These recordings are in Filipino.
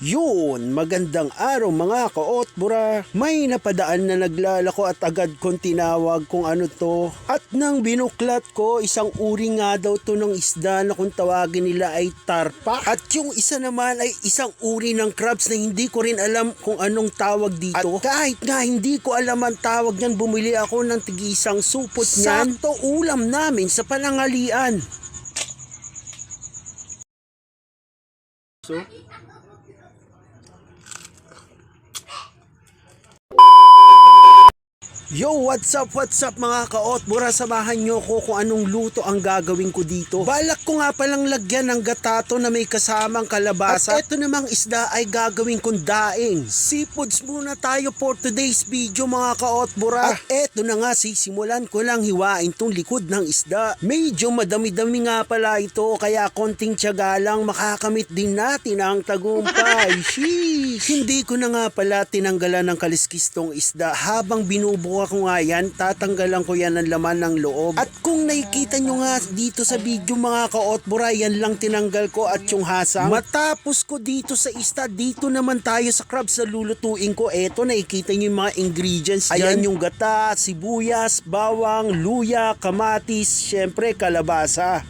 Yun, magandang araw mga kaotbura. May napadaan na naglalako at agad kong tinawag kung ano to. At nang binuklat ko, isang uri nga daw to ng isda na kung tawagin nila ay tarpa. At yung isa naman ay isang uri ng crabs na hindi ko rin alam kung anong tawag dito. At kahit nga hindi ko alam ang tawag niyan, bumili ako ng tig-isang supot niyan. Sakto ulam namin sa panangalian. So, yo, what's up mga kaotbura, samahan nyo ko kung anong luto ang gagawin ko dito. Balak ko nga palang lagyan ng gatato na may kasamang kalabasa. At eto namang isda ay gagawin kong daing. Seafoods muna tayo for today's video mga kaotbura. At eto na nga, sisimulan ko lang hiwain tong likod ng isda. Medyo madami-dami nga pala ito, kaya konting tiyaga lang makakamit din natin ang tagumpay. Sheesh! Hindi ko na nga pala tinanggalan ng kaliskis tong isda. Habang binubuka ko nga yan, tatanggalan ko yan ng laman ng loob. At kung nakikita nyo nga dito sa video mga kaotbura, yan lang tinanggal ko at yung hasang. Matapos ko dito sa isda, dito naman tayo sa crabs na lulutuin ko. Eto, nakikita nyo yung mga ingredients dyan. Ayan yung gata, sibuyas, bawang, luya, kamatis, syempre kalabasa.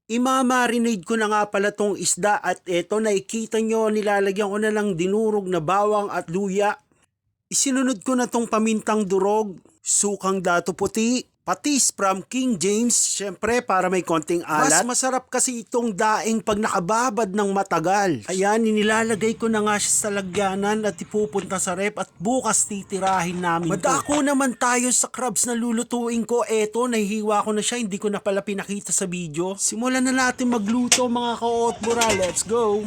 Imamarinade ko na nga pala tong isda at eto, nakikita nyo, nilalagyan ko na lang dinurog na bawang at luya. Isinunod ko na tong pamintang durog, sukang dato puti, patis from King James, syempre para may konting alat. Mas masarap kasi itong daing pag nakababad ng matagal. Ayan, inilalagay ko na nga siya sa lagyanan at ipupunta sa rep at bukas titirahin namin. Madako naman tayo sa crabs na lulutuin ko. Eto, nahihiwa ko na siya, hindi ko na pala pinakita sa video. Simulan na natin magluto mga kaotbura, let's go!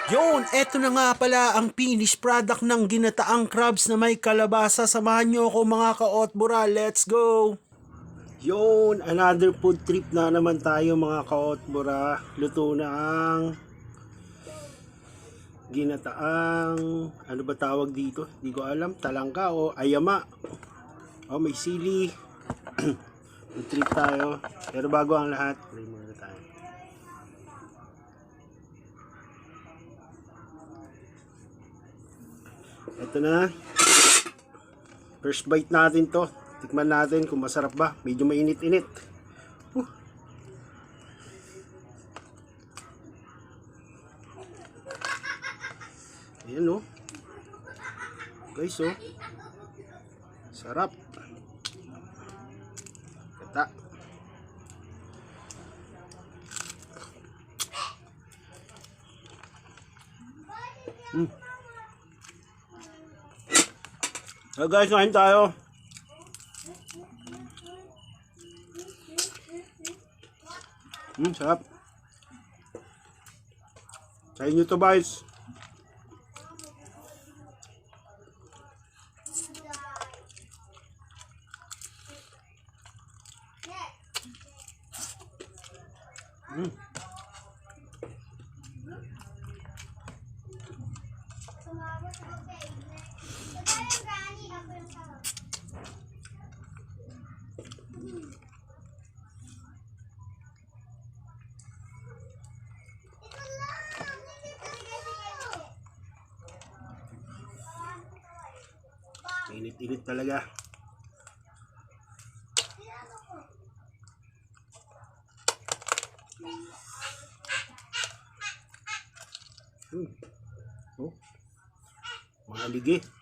Yun, eto na nga pala ang finished product ng ginataang crabs na may kalabasa. Samahan nyo ako mga kaotbura, let's go! Yun, another food trip na naman tayo mga kaotbura. Luto na ang ginataang, ano ba tawag dito? Hindi ko alam, talangka o ayama. O may sili. Food trip tayo. Pero bago ang lahat, pray muna tayo. Ito na. First bite natin to. Tikman natin kung masarap ba. Medyo mainit-init. Ayan o. Guys o. Sarap. Kata. So guys, kain tayo. Sarap. Sa inyo to, guys. Init-init talaga. Oh, mga ligi.